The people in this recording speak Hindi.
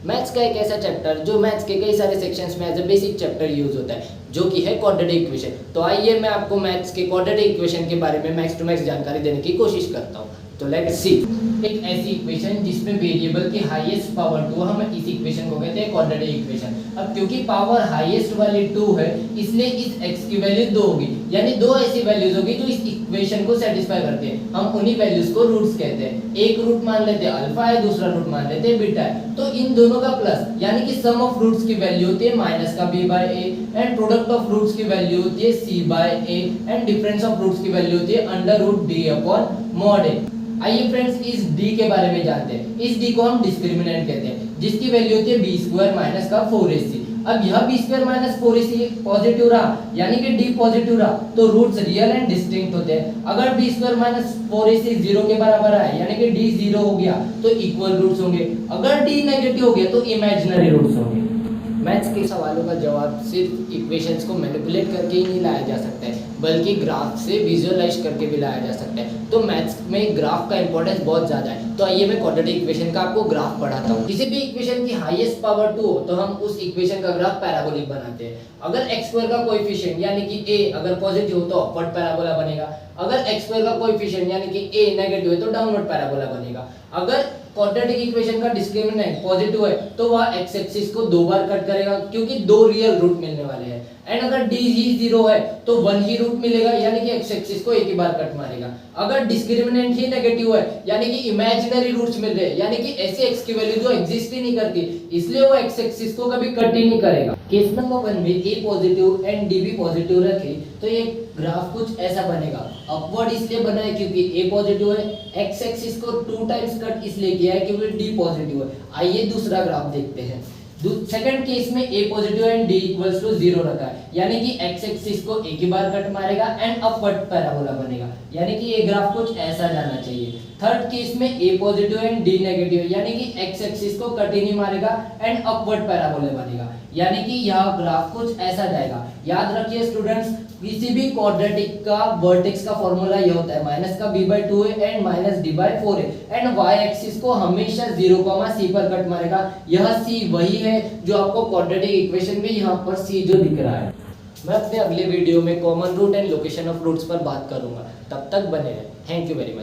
मैथ्स का एक ऐसा चैप्टर जो मैथ्स के कई सारे सेक्शंस में as a basic chapter use होता है, जो कि है क्वाड्रेटिक इक्वेशन। तो आइए मैं आपको मैथ्स के क्वाड्रेटिक इक्वेशन के बारे में मैक्स टू मैक्स जानकारी देने की कोशिश करता हूँ। तो लेट्स सी। एक ऐसी इक्वेशन जिसमें वेरिएबल की हाईएस्ट पावर 2, हम इस इक्वेशन को कहते हैं क्वाड्रेटिक इक्वेशन। अब क्योंकि पावर हाईएस्ट वाली 2 है, इसलिए इस x की वैल्यू 2 होगी, यानी दो ऐसी वैल्यूज होगी जो इस इक्वेशन को सेटिस्फाई करती है। हम उन्हीं वैल्यूज को रूट्स कहते हैं। एक रूट मान लेते हैं अल्फा है, दूसरा रूट मान लेते हैं बीटा है। तो इन दोनों का प्लस यानी कि सम ऑफ रूट्स की वैल्यू होती है माइनस का b by a, and product of roots की वैल्यू होती है c बाय a, and difference of roots की वैल्यू होती है under root d upon mod a। आइए फ्रेंड्स इस d के बारे में जानते हैं। इस d को हम डिस्क्रिमिनेंट कहते हैं, जिसकी वैल्यू होती है b स्क्वायर माइनस का 4ac। अब यह b square minus 4ac positive रहा, यानी कि d पॉजिटिव रहा, तो रूट्स रियल एंड डिस्टिंक्ट होते हैं। अगर b स्क्वायर माइनस 4ac 0 के बराबर है, यानी कि d 0 हो गया, तो इक्वल रूट्स होंगे। अगर d नेगेटिव हो गया तो इमेजिनरी रूट्स होंगे। मैथ्स के सवालों का जवाब सिर्फ इक्वेशंस को मैनिपुलेट करके ही नहीं लाया जा सकता है, बल्कि ग्राफ से विजुअलाइज करके भी लाया जा सकता है। तो मैथ्स में ग्राफ का इंपॉर्टेंस बहुत ज़्यादा है। तो आइए मैं क्वाड्रेटिक इक्वेशन का आपको ग्राफ पढ़ाता हूँ। किसी भी इक्वेशन की हाईएस्ट पावर 2 हो तो हम उस इक्वेशन का ग्राफ पैराबोलिक बनाते हैं। अगर x स्क्वायर का कोएफिशिएंट यानी कि a अगर पॉजिटिव हो तो अपवर्ड पैराबोला बनेगा। अगर x स्क्वायर का कोएफिशिएंट यानी कि a नेगेटिव है तो डाउनवर्ड पैराबोला बनेगा। अगर क्वाड्रेटिक इक्वेशन का डिस्क्रिमिनेंट पॉजिटिव है तो वह x एक्सिस को दो बार कट करेगा, क्योंकि दो रियल रूट मिलने वाले हैं। एंड अगर d ही 0 है तो वन ही रूट मिलेगा, यानी कि x एक्सिस को एक ही बार कट मारेगा। अगर डिस्क्रिमिनेंट ही नेगेटिव है, यानी कि इमेजिनरी रूट्स मिल रहे हैं, यानी कि ऐसे x की वैल्यू जो एग्जिस्ट ही नहीं करती, इसलिए वो x एक्सिस को कभी कट ही नहीं करेगा। केस नंबर 1 में a पॉजिटिव एंड d भी पॉजिटिव रखे तो ये ग्राफ कुछ ऐसा बनेगा। अपवर्ड इसलिए बना है क्योंकि a पॉजिटिव है, x एक्सिस को 2 टाइम्स कट इसलिए किया है क्योंकि d पॉजिटिव है। आइए दूसरा ग्राफ देखते हैं। सेकंड केस में a positive and d equals to 0 रखा है, यानी कि x एक्सिस को एक ही बार कट मारेगा एंड अपवर्ड पैराबोला बनेगा, यानी कि ये ग्राफ कुछ ऐसा जाना चाहिए। थर्ड केस में a positive and d negative, यानी कि x एक्सिस को कट ही नहीं मारेगा एंड अपवर्ड पैराबोला बनेगा, यानी कि यह ग्राफ कुछ ऐसा जाएगा। याद रखिए स्टूडेंट्स, किसी भी क्वाड्रेटिक का वर्टेक्स का फॉर्मूला ये होता है माइनस का b/2 है एंड माइनस d/4 है, एंड y एक्सिस को हमेशा 0, c पर कट मारेगा। यह c वही है जो आपको क्वाड्रेटिक इक्वेशन में यहाँ पर c जो दिख रहा है। मैं अपने अगले वीडियो में common root and location of roots पर बात करूंगा। तब तक बने रहें। Thank you very much.